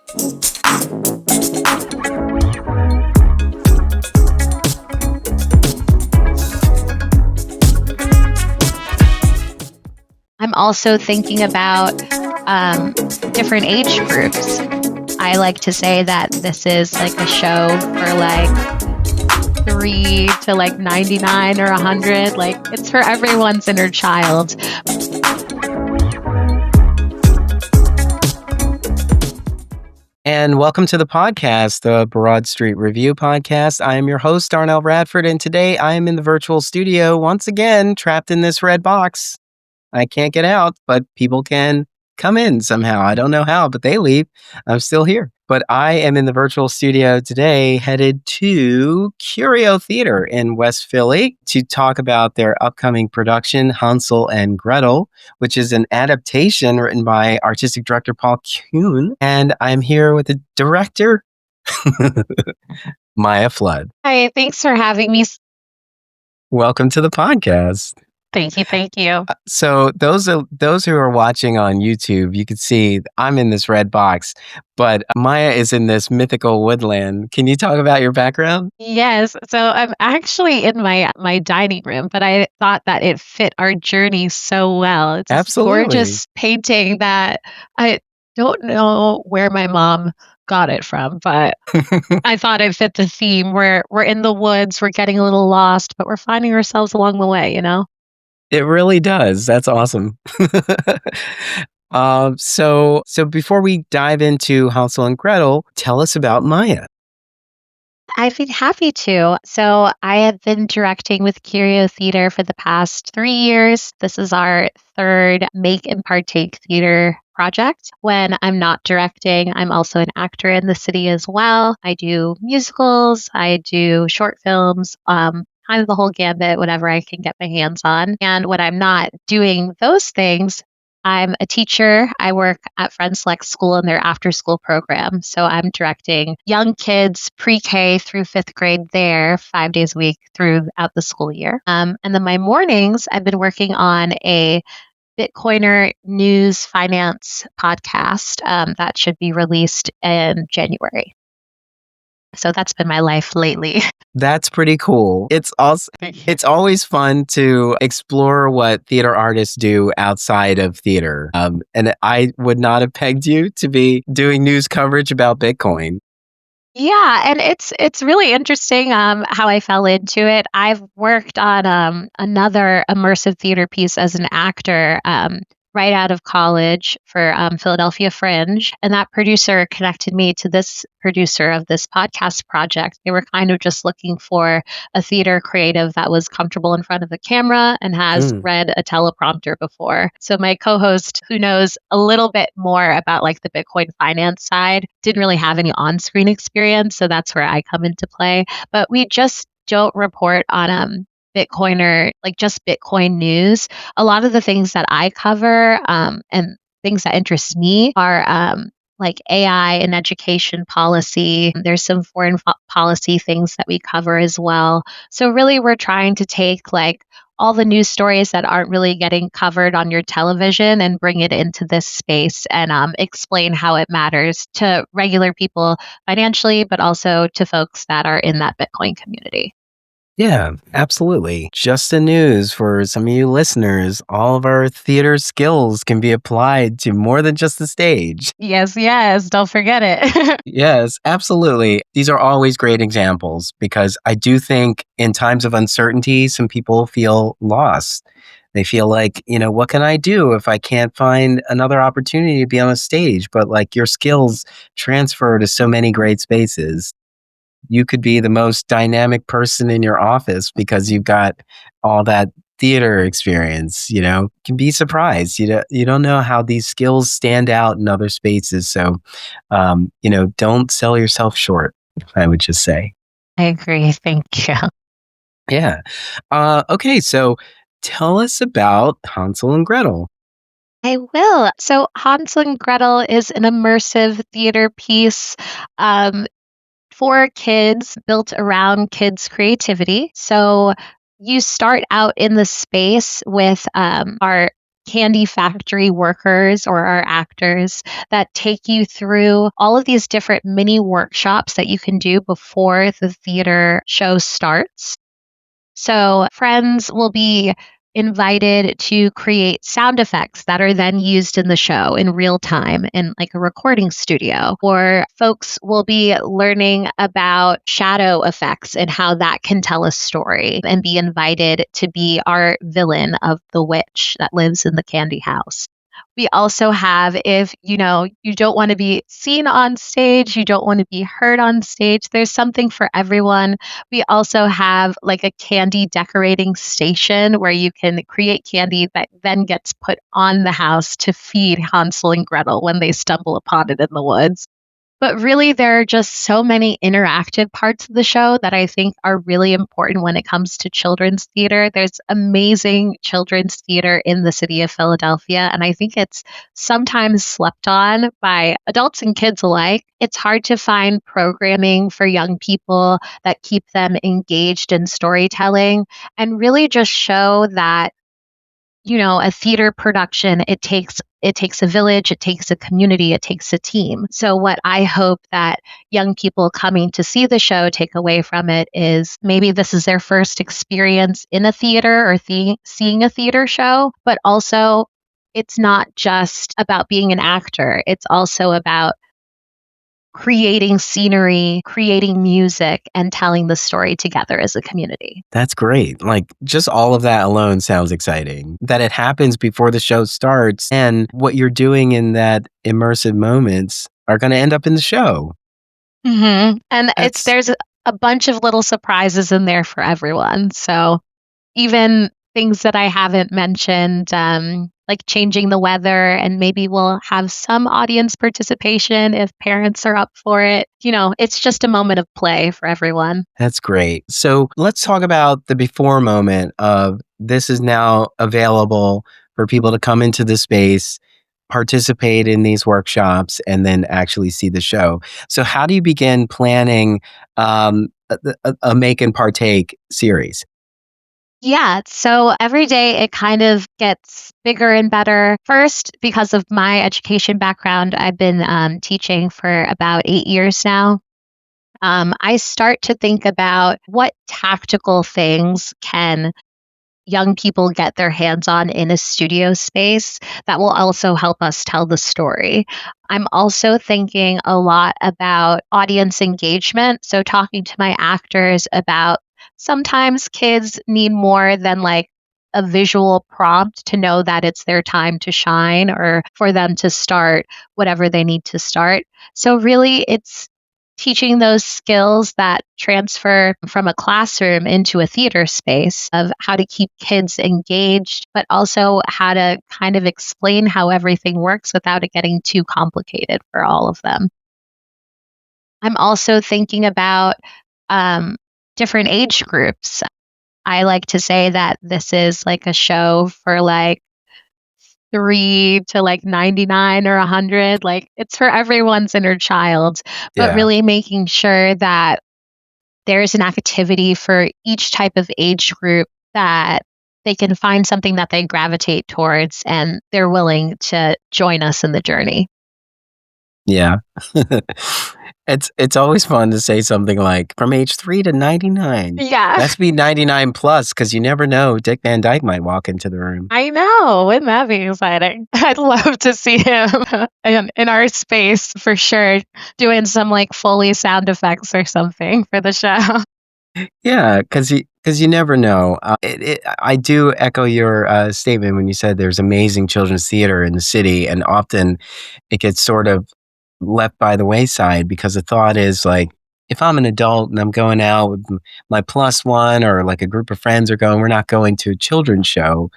I'm also thinking about different age groups. I like to say that this is like a show for like 3 to like 99 or 100. Like it's for everyone's inner child. And welcome to the podcast, the Broad Street Review podcast. I am your host, Darnell Bradford, and today I am in the virtual studio, once again, trapped in this red box. I can't get out, but people can come in somehow. I don't know how, but they leave. I'm still here. But I am in the virtual studio today, headed to Curio Theater in West Philly to talk about their upcoming production, Hansel and Gretel, which is an adaptation written by artistic director Paul Kuhn. And I'm here with the director, Mya Flood. Hi, thanks for having me. Welcome to the podcast. Thank you. Thank you. So those who are watching on YouTube, you can see I'm in this red box, but Mya is in this mythical woodland. Can you talk about your background? Yes. So I'm actually in my dining room, but I thought that it fit our journey so well. It's this gorgeous painting that I don't know where my mom got it from, but I thought it fit the theme. We're in the woods, we're getting a little lost, but we're finding ourselves along the way, you know? It really does. That's awesome. So before we dive into Hansel and Gretel, tell us about Mya. I'd be happy to. So I have been directing with Curio Theater for the past 3 years. This is our third Make and Partake Theater project. When I'm not directing, I'm also an actor in the city as well. I do musicals, I do short films, kind of the whole gambit, whatever I can get my hands on. And when I'm not doing those things, I'm a teacher. I work at Friend Select School in their after school program. So I'm directing young kids pre-K through 5th grade there 5 days a week throughout the school year. And then my mornings, I've been working on a Bitcoiner news finance podcast that should be released in January. So that's been my life lately. That's pretty cool. It's always fun to explore what theater artists do outside of theater. And I would not have pegged you to be doing news coverage about Bitcoin. Yeah, and it's really interesting how I fell into it. I've worked on another immersive theater piece as an actor right out of college for Philadelphia Fringe. And that producer connected me to this producer of this podcast project. They were kind of just looking for a theater creative that was comfortable in front of the camera and has read a teleprompter before. So my co-host, who knows a little bit more about like the Bitcoin finance side, didn't really have any on-screen experience. So that's where I come into play. But we just don't report on Bitcoiner, like just Bitcoin news. A lot of the things that I cover and things that interest me are like AI and education policy. There's some foreign policy things that we cover as well. So really we're trying to take like all the news stories that aren't really getting covered on your television and bring it into this space and explain how it matters to regular people financially, but also to folks that are in that Bitcoin community. Yeah, absolutely. Just the news for some of you listeners, all of our theater skills can be applied to more than just the stage. Yes, don't forget it. Yes, absolutely. These are always great examples because I do think in times of uncertainty, some people feel lost. They feel like, what can I do if I can't find another opportunity to be on a stage? But like your skills transfer to so many great spaces. You could be the most dynamic person in your office because you've got all that theater experience, can be surprised. You don't know how these skills stand out in other spaces. So, don't sell yourself short, I would just say. I agree. Thank you. Yeah. Okay. So tell us about Hansel and Gretel. I will. So Hansel and Gretel is an immersive theater piece for kids built around kids' creativity. So you start out in the space with our candy factory workers or our actors that take you through all of these different mini workshops that you can do before the theater show starts. So, friends will be invited to create sound effects that are then used in the show in real time in like a recording studio. Or folks will be learning about shadow effects and how that can tell a story and be invited to be our villain of the witch that lives in the candy house. We also have, if you don't want to be seen on stage, you don't want to be heard on stage, there's something for everyone. We also have like a candy decorating station where you can create candy that then gets put on the house to feed Hansel and Gretel when they stumble upon it in the woods. But really, there are just so many interactive parts of the show that I think are really important when it comes to children's theater. There's amazing children's theater in the city of Philadelphia, and I think it's sometimes slept on by adults and kids alike. It's hard to find programming for young people that keep them engaged in storytelling and really just show that a theater production, it takes a village, it takes a community, it takes a team. So what I hope that young people coming to see the show take away from it is maybe this is their first experience in a theater or seeing a theater show, but also it's not just about being an actor. It's also about creating scenery, creating music, and telling the story together as a community. That's great. Like, just all of that alone sounds exciting. That it happens before the show starts, and what you're doing in that immersive moments are going to end up in the show. And That's there's a bunch of little surprises in there for everyone. So even things that I haven't mentioned, like changing the weather, and maybe we'll have some audience participation if parents are up for it. It's just a moment of play for everyone. That's great. So let's talk about the before moment of this is now available for people to come into the space, participate in these workshops, and then actually see the show. So how do you begin planning a make and partake series? Yeah, so every day it kind of gets bigger and better. First, because of my education background, I've been teaching for about 8 years now. I start to think about what tactical things can young people get their hands on in a studio space that will also help us tell the story. I'm also thinking a lot about audience engagement. So, talking to my actors about sometimes kids need more than like a visual prompt to know that it's their time to shine or for them to start whatever they need to start. So, really, it's teaching those skills that transfer from a classroom into a theater space of how to keep kids engaged, but also how to kind of explain how everything works without it getting too complicated for all of them. I'm also thinking about different age groups. I like to say that this is like a show for like 3 to like 99 or 100. Like it's for everyone's inner child, but Yeah. really making sure that there's an activity for each type of age group that they can find something that they gravitate towards and they're willing to join us in the journey. Yeah. It's always fun to say something like from age 3 to 99. Yeah, That's be 99 plus because you never know. Dick Van Dyke might walk into the room. I know. Wouldn't that be exciting? I'd love to see him in our space for sure, doing some like Foley sound effects or something for the show. Yeah, because you never know. I do echo your statement when you said there's amazing children's theater in the city, and often it gets sort of left by the wayside because the thought is like, if I'm an adult and I'm going out with my plus one or like a group of friends are going, we're not going to a children's show.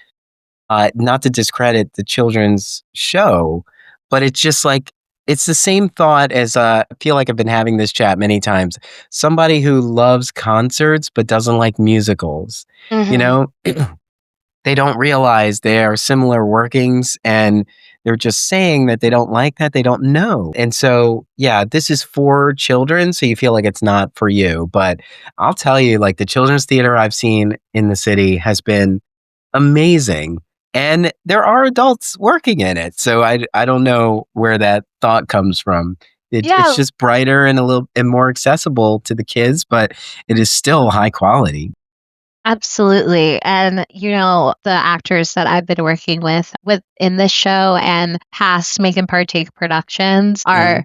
Not to discredit the children's show, but it's just like it's the same thought as I feel like I've been having this chat many times. Somebody who loves concerts but doesn't like musicals, you hmm know, they don't realize there are similar workings and they're just saying that they don't like that, they don't know. And so, yeah, this is for children, so you feel like it's not for you. But I'll tell you, like the children's theater I've seen in the city has been amazing. and there are adults working in it. So I don't know where that thought comes from. It's Yeah, just brighter and a little and more accessible to the kids, but it is still high quality. absolutely. And the actors that I've been working with in this show and past Make and Partake productions Mhm. are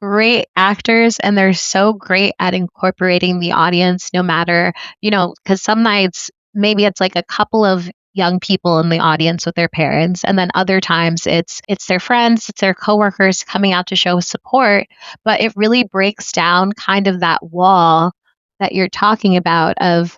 great actors, and they're so great at incorporating the audience no matter, because some nights maybe it's like a couple of young people in the audience with their parents, and then other times it's their friends, it's their coworkers coming out to show support, but it really breaks down kind of that wall that you're talking about of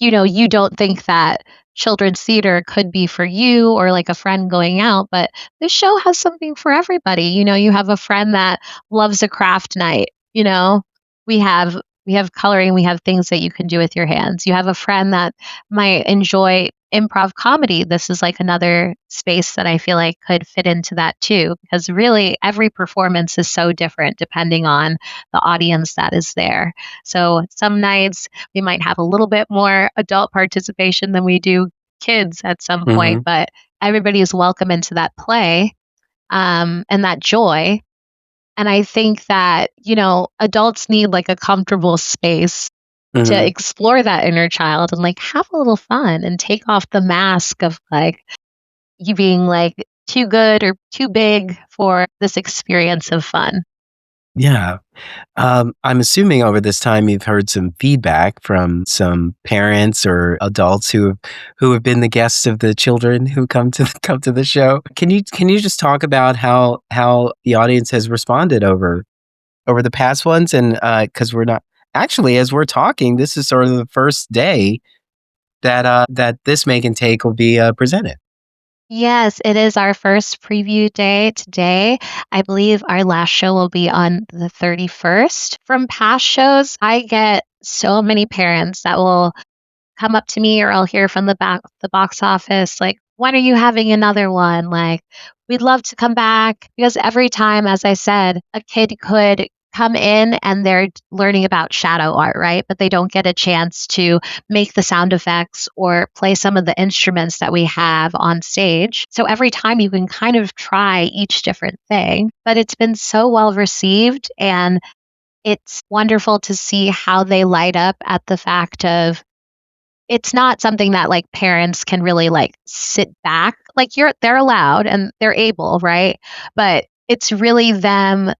you don't think that children's theater could be for you or like a friend going out, but this show has something for everybody. You have a friend that loves a craft night, we have we have coloring, we have things that you can do with your hands. You have a friend that might enjoy improv comedy. This is like another space that I feel like could fit into that too, because really every performance is so different depending on the audience that is there. So some nights we might have a little bit more adult participation than we do kids at some point, Mhm. but everybody is welcome into that play, and that joy. And I think that, adults need like a comfortable space to Mhm. explore that inner child and like have a little fun and take off the mask of like you being like too good or too big for this experience of fun. Yeah. I'm assuming over this time you've heard some feedback from some parents or adults who have been the guests of the children who come to the show. Can you just talk about how the audience has responded over the past ones? And because we're not actually, as we're talking, this is sort of the first day that this Make and Take will be presented. Yes, it is our first preview day today. I believe our last show will be on the 31st. From past shows, I get so many parents that will come up to me or I'll hear from the box office like, when are you having another one? Like, we'd love to come back because every time, as I said, a kid could come in and they're learning about shadow art, right? But they don't get a chance to make the sound effects or play some of the instruments that we have on stage. So every time you can kind of try each different thing, but it's been so well received, and it's wonderful to see how they light up at the fact of it's not something that like parents can really like sit back. Like they're allowed and they're able, right? But it's really them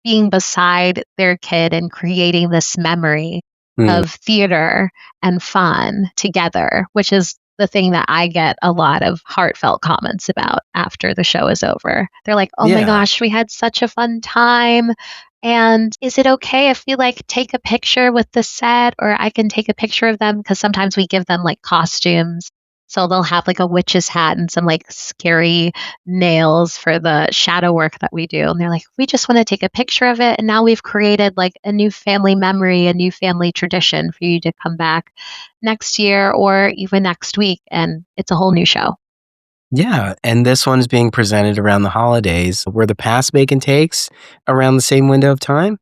being beside their kid and creating this memory Mm. of theater and fun together, which is the thing that I get a lot of heartfelt comments about after the show is over. They're like, "Oh my Yeah. gosh, we had such a fun time. And is it okay if we like take a picture with the set, or I can take a picture of them?" Because sometimes we give them like costumes. So they'll have like a witch's hat and some like scary nails for the shadow work that we do. And they're like, "We just want to take a picture of it. And now we've created like a new family memory, a new family tradition for you to come back next year or even next week." And it's a whole new show. Yeah, and this one is being presented around the holidays. Were the past Make and Takes around the same window of time?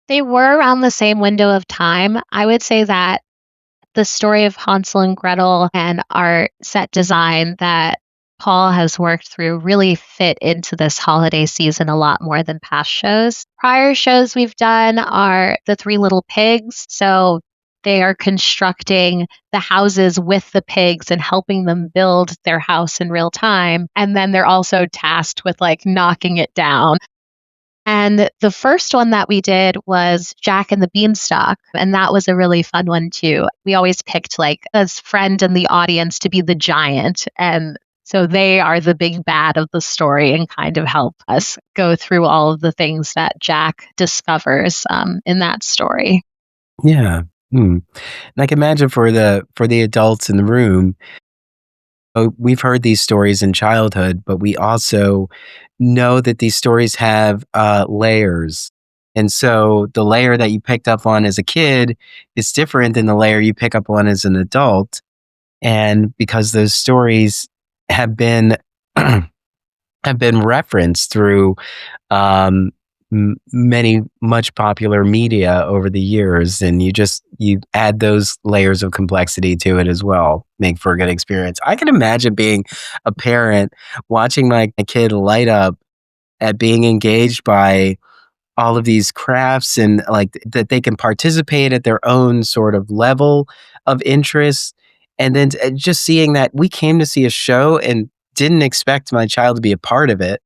They were around the same window of time. I would say that the story of Hansel and Gretel and our set design that Paul has worked through really fit into this holiday season a lot more than past shows. Prior shows we've done are the Three Little Pigs. So they are constructing the houses with the pigs and helping them build their house in real time. And then they're also tasked with like knocking it down. And the first one that we did was Jack and the Beanstalk, and that was a really fun one too. We always picked like a friend in the audience to be the giant, and so they are the big bad of the story and kind of help us go through all of the things that Jack discovers in that story. Yeah. Hmm. And I can imagine for the adults in the room, we've heard these stories in childhood, but we also know that these stories have layers. And so the layer that you picked up on as a kid is different than the layer you pick up on as an adult. And because those stories have been have been referenced through um, many much popular media over the years, and you add those layers of complexity to it as well, make for a good experience. I can imagine being a parent watching my kid light up at being engaged by all of these crafts, and like that they can participate at their own sort of level of interest. And then just seeing that we came to see a show and didn't expect my child to be a part of it.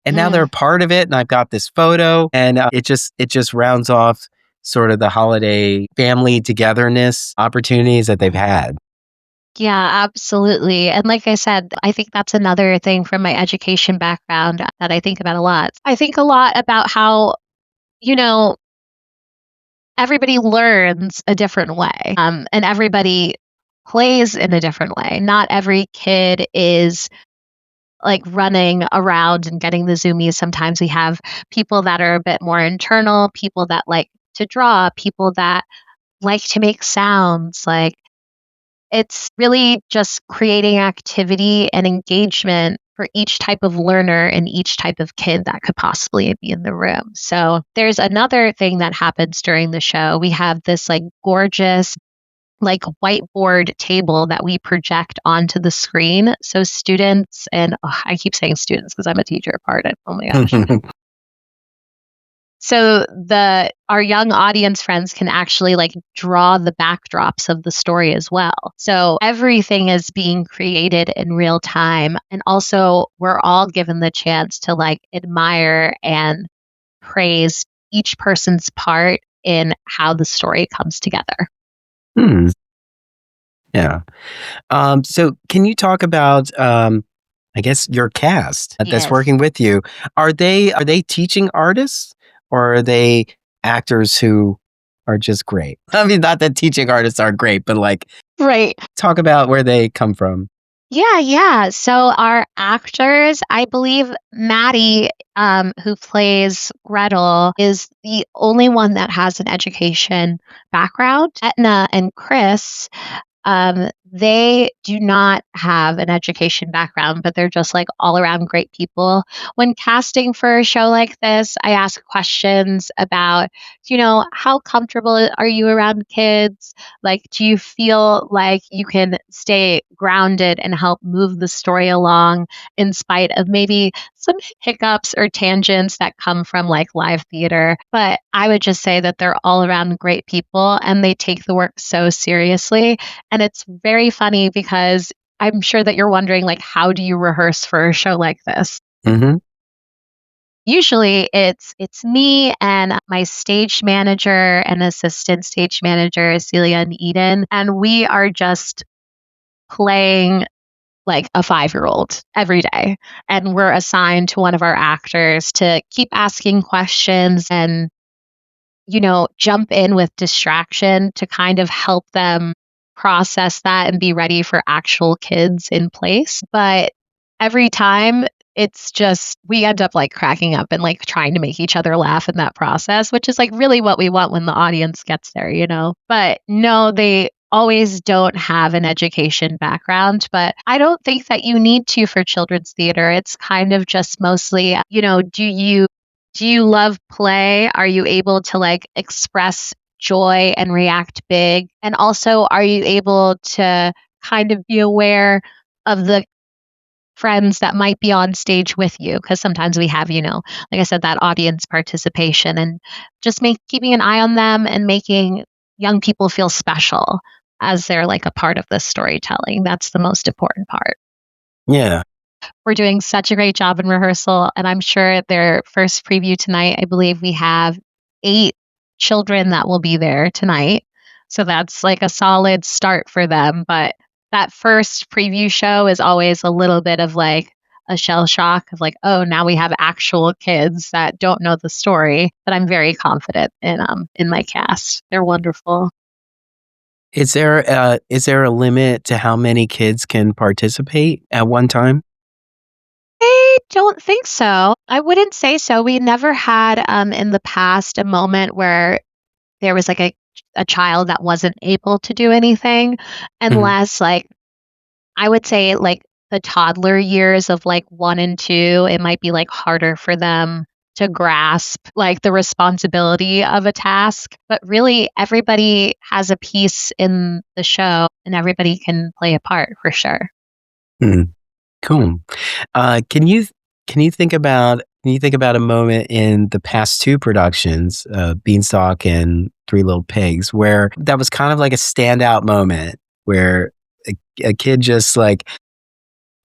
And now they're a Mm. part of it. And I've got this photo, and it just rounds off sort of the holiday family togetherness opportunities that they've had. Yeah, absolutely. And like I said, I think that's another thing from my education background that I think about a lot. I think a lot about how, you know, everybody learns a different way, and everybody plays in a different way. Not every kid is like running around and getting the zoomies. Sometimes we have people that are a bit more internal, people that like to draw, people that like to make sounds. Like it's really just creating activity and engagement for each type of learner and each type of kid that could possibly be in the room. So there's another thing that happens during the show. We have this like gorgeous like whiteboard table that we project onto the screen. So students and I keep saying students because I'm a teacher, pardon. Oh my gosh. So our young audience friends can actually like draw the backdrops of the story as well. So everything is being created in real time. And also we're all given the chance to like admire and praise each person's part in how the story comes together. Hmm. Yeah. So can you talk about I guess your cast that's Yes. working with you? Are they teaching artists, or are they actors who are just great? I mean, not that teaching artists are great, but like Right. talk about where they come from. Yeah. So our actors, I believe Maddie, who plays Gretel, is the only one that has an education background. Etna and Chris, they do not have an education background, but they're just like all around great people. When casting for a show like this, I ask questions about, how comfortable are you around kids? Like, do you feel like you can stay grounded and help move the story along in spite of maybe some hiccups or tangents that come from like live theater? But I would just say that they're all around great people and they take the work so seriously. And it's very funny because I'm sure that you're wondering, like, how do you rehearse for a show like this? Hmm. Usually it's me and my stage manager and assistant stage manager, Celia and Eden, and we are just playing like a 5-year-old every day. And we're assigned to one of our actors to keep asking questions and, jump in with distraction to kind of help them process that and be ready for actual kids in place. But every time it's just, we end up like cracking up and like trying to make each other laugh in that process, which is like really what we want when the audience gets there. But no, they always don't have an education background, but I don't think that you need to for children's theater. It's kind of just mostly, do you love play? Are you able to like express joy and react big? And also, are you able to kind of be aware of the friends that might be on stage with you? Because sometimes we have, like I said, that audience participation and just keeping an eye on them and making young people feel special as they're like a part of this storytelling. That's the most important part. Yeah. We're doing such a great job in rehearsal, and I'm sure their first preview tonight, I believe we have 8 children that will be there tonight. So that's like a solid start for them. But that first preview show is always a little bit of like a shell shock of like, oh, now we have actual kids that don't know the story. But I'm very confident in my cast. They're wonderful. Is there a limit to how many kids can participate at one time? I don't think so. I wouldn't say so. We never had in the past a moment where there was like a child that wasn't able to do anything, Mhm. unless like I would say like the toddler years of like 1 and 2, it might be like harder for them to grasp like the responsibility of a task, but really everybody has a piece in the show and everybody can play a part for sure. Cool. Can you think about a moment in the past two productions, Beanstalk and Three Little Pigs, where that was kind of like a standout moment where a kid just like,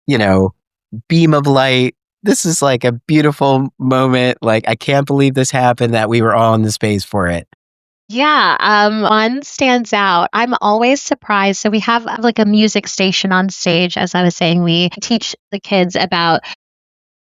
beam of light. This is like a beautiful moment. Like, I can't believe this happened, that we were all in the space for it. Yeah, one stands out. I'm always surprised. So we have like a music station on stage. As I was saying, we teach the kids about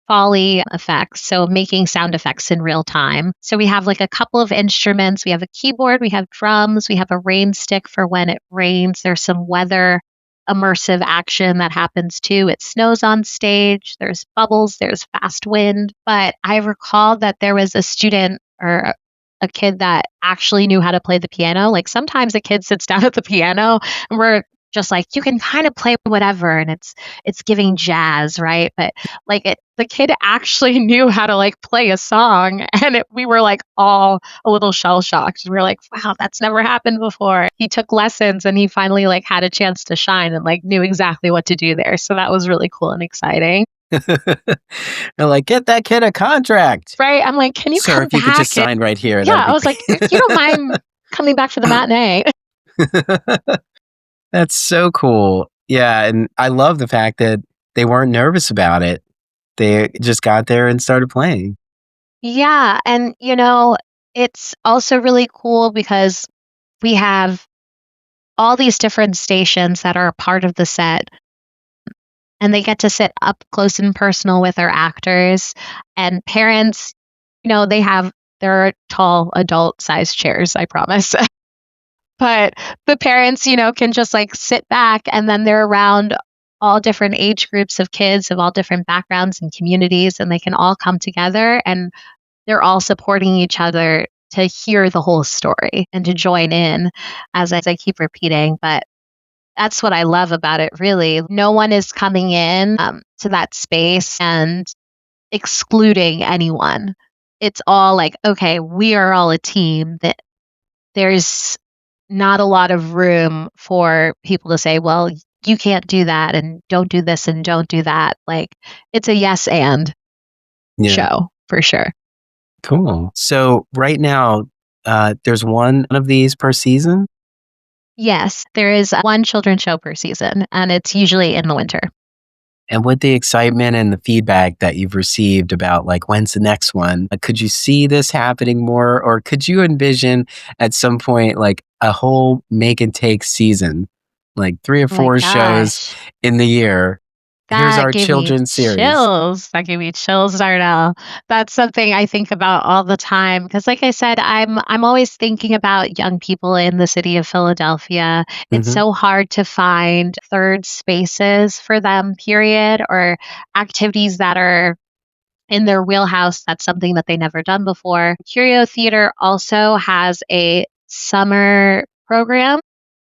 Foley effects, so making sound effects in real time. So we have like a couple of instruments. We have a keyboard, we have drums, we have a rain stick for when it rains. There's some weather immersive action that happens too. It snows on stage, there's bubbles, there's fast wind. But I recall that there was a student or a kid that actually knew how to play the piano. Like sometimes a kid sits down at the piano and we're just like, you can kind of play whatever and it's giving jazz, right? But like the kid actually knew how to like play a song and we were like all a little shell shocked. We were like, wow, that's never happened before. He took lessons and he finally like had a chance to shine and like knew exactly what to do there. So that was really cool and exciting. They're like, get that kid a contract. Right? I'm like, can you Sir, come if you could back? just sign right here. Yeah, That'd I be was like, if you don't mind coming back for the matinee. That's so cool. Yeah, and I love the fact that they weren't nervous about it. They just got there and started playing. Yeah, and it's also really cool because we have all these different stations that are a part of the set and they get to sit up close and personal with our actors and parents, they have their tall adult sized chairs, I promise. But the parents, can just like sit back and then they're around all different age groups of kids of all different backgrounds and communities and they can all come together and they're all supporting each other to hear the whole story and to join in as I keep repeating. But that's what I love about it, really. No one is coming in to that space and excluding anyone. It's all like, okay, we are all a team. That there's not a lot of room for people to say, well, you can't do that and don't do this and don't do that. Like it's a yes and show for sure. Cool. So right now, there's one of these per season? Yes, there is one children's show per season, and it's usually in the winter. And with the excitement and the feedback that you've received about like, when's the next one, could you see this happening more? Or could you envision at some point like a whole make and take season, like 3 or Oh my 4 shows gosh. in the year? Here's That our gave me children's series. chills. That gave me chills, Darnell. That's something I think about all the time because, like I said, I'm always thinking about young people in the city of Philadelphia. It's Mhm. so hard to find third spaces for them, period, or activities that are in their wheelhouse. That's something that they never done before. Curio Theater also has a summer program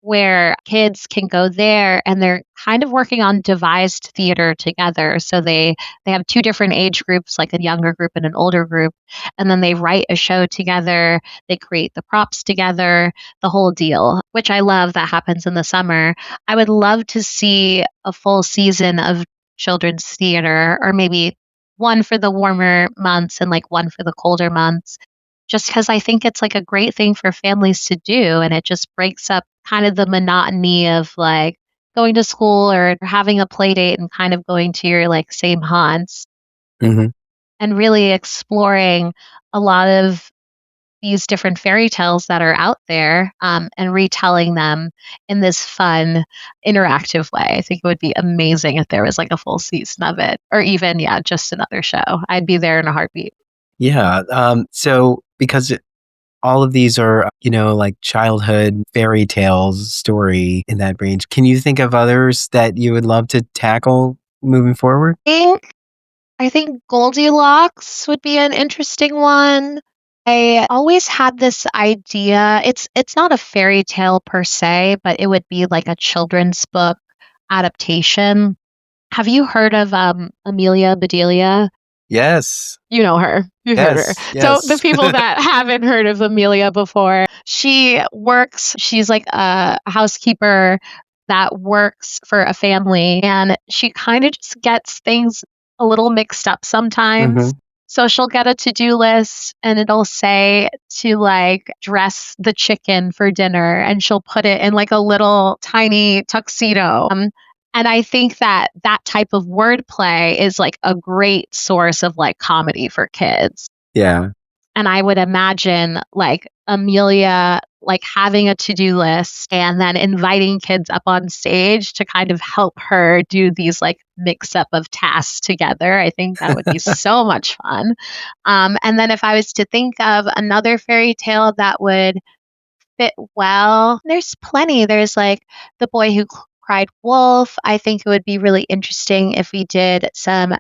where kids can go there and they're kind of working on devised theater together. So they have two different age groups, like a younger group and an older group, and then they write a show together, they create the props together, the whole deal, which I love that happens in the summer. I would love to see a full season of children's theater or maybe one for the warmer months and like one for the colder months just because I think it's like a great thing for families to do. And it just breaks up kind of the monotony of like going to school or having a play date and kind of going to your like same haunts Mhm. and really exploring a lot of these different fairy tales that are out there and retelling them in this fun, interactive way. I think it would be amazing if there was like a full season of it or even, yeah, just another show. I'd be there in a heartbeat. Yeah. So because all of these are, like childhood fairy tales, story in that range, can you think of others that you would love to tackle moving forward? I think Goldilocks would be an interesting one. I always had this idea. It's not a fairy tale per se, but it would be like a children's book adaptation. Have you heard of Amelia Bedelia? Yes. You know her. You've heard her. Yes. So the Yes. people that haven't heard of Amelia before, she's like a housekeeper that works for a family, and she kind of just gets things a little mixed up sometimes. Mhm. So she'll get a to-do list and it'll say to like dress the chicken for dinner, and she'll put it in like a little tiny tuxedo. And I think that that type of wordplay is like a great source of like comedy for kids. Yeah. And I would imagine like Amelia like having a to-do list and then inviting kids up on stage to kind of help her do these like mix up of tasks together. I think that would be so much fun. And then if I was to think of another fairy tale that would fit well, there's plenty. There's like The Boy Who Cried Wolf. I think it would be really interesting if we did some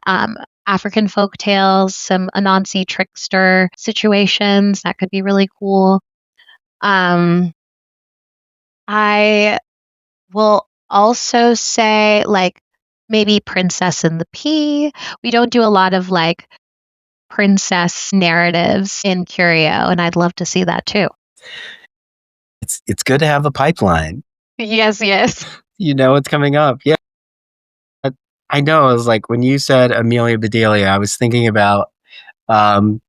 African folk tales, some Anansi trickster situations. That could be really cool. Um, I will also say like maybe Princess and the Pea. We don't do a lot of like princess narratives in Curio, and I'd love to see that too. It's good to have a pipeline. Yes, yes. You know what's coming up. Yeah. I know. It was like when you said Amelia Bedelia, I was thinking about um,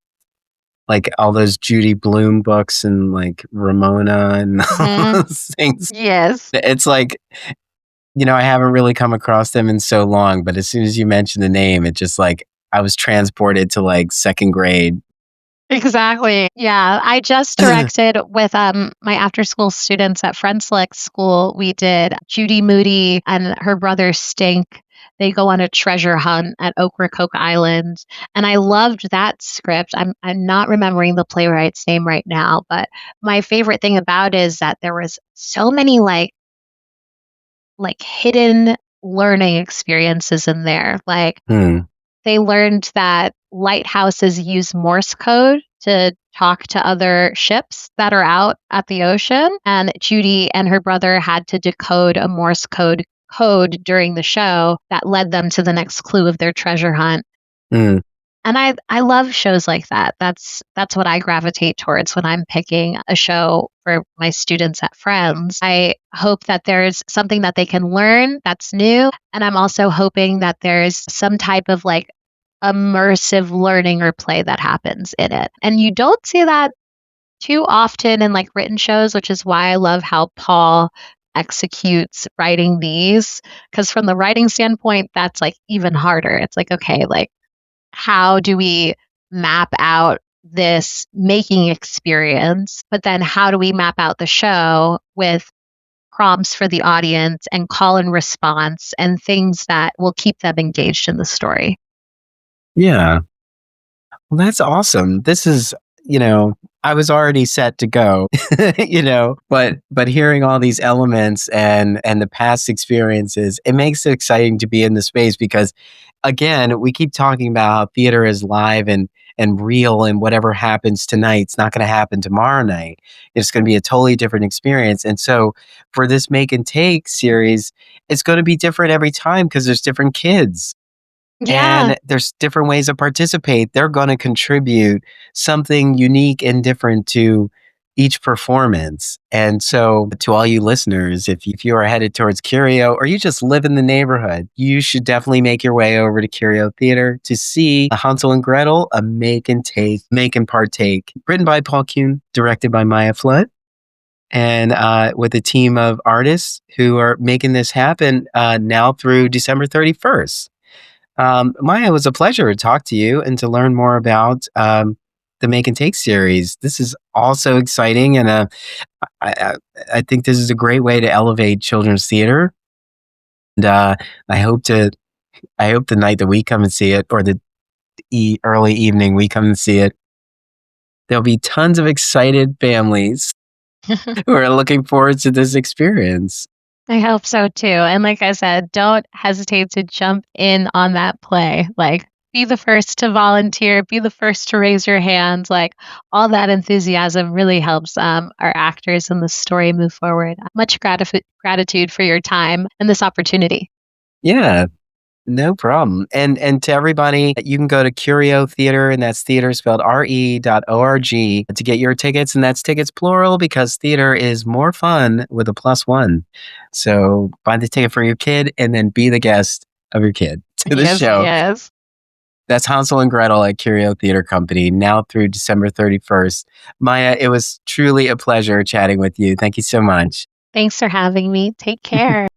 like all those Judy Blume books and like Ramona and all Mhm. those things. Yes. It's like, I haven't really come across them in so long, but as soon as you mentioned the name, it just like I was transported to like second grade. Exactly. Yeah, I just directed with my after school students at Friendslick School. We did Judy Moody and her brother Stink. They go on a treasure hunt at Ocracoke Island, and I loved that script. I'm not remembering the playwright's name right now, but my favorite thing about it is that there was so many like hidden learning experiences in there. Like Hmm. they learned that lighthouses use Morse code to talk to other ships that are out at the ocean. And Judy and her brother had to decode a Morse code during the show that led them to the next clue of their treasure hunt. Hmm. And I love shows like that. That's what I gravitate towards when I'm picking a show for my students at Friends. I hope that there's something that they can learn that's new, and I'm also hoping that there's some type of like immersive learning or play that happens in it. And you don't see that too often in like written shows, which is why I love how Paul executes writing these, because from the writing standpoint that's like even harder. It's like, okay, like how do we map out this making experience, but then how do we map out the show with prompts for the audience and call and response and things that will keep them engaged in the story. Yeah. Well, that's awesome. This is, I was already set to go, but hearing all these elements and the past experiences, it makes it exciting to be in the space because again, we keep talking about how theater is live and real and whatever happens tonight, it's not going to happen tomorrow night. It's going to be a totally different experience. And so for this Make and Take series, it's going to be different every time because there's different kids Yeah. and there's different ways to participate. They're going to contribute something unique and different to each performance. And so, to all you listeners, if you are headed towards Curio or you just live in the neighborhood, you should definitely make your way over to Curio Theater to see Hansel and Gretel, a make and take, make and partake, written by Paul Kuhn, directed by Mya Flood, and with a team of artists who are making this happen now through December 31st. Maya, it was a pleasure to talk to you and to learn more about the Make and Take series. This is also exciting, and I, I I think this is a great way to elevate children's theater. And I hope to I hope the night that we come and see it, or the early evening we come and see it, there'll be tons of excited families who are looking forward to this experience. I hope so too. And like I said, don't hesitate to jump in on that play. Like, be the first to volunteer, be the first to raise your hand. Like, all that enthusiasm really helps our actors and the story move forward. Much gratitude for your time and this opportunity. Yeah, No problem. And to everybody, you can go to Curio Theater, and that's theater spelled RE.org to get your tickets. And that's tickets plural because theater is more fun with a +1. So find the ticket for your kid and then be the guest of your kid to the Yes, show. yes. That's Hansel and Gretel at Curio Theater Company, now through December 31st. Maya, it was truly a pleasure chatting with you. Thank you so much. Thanks for having me. Take care.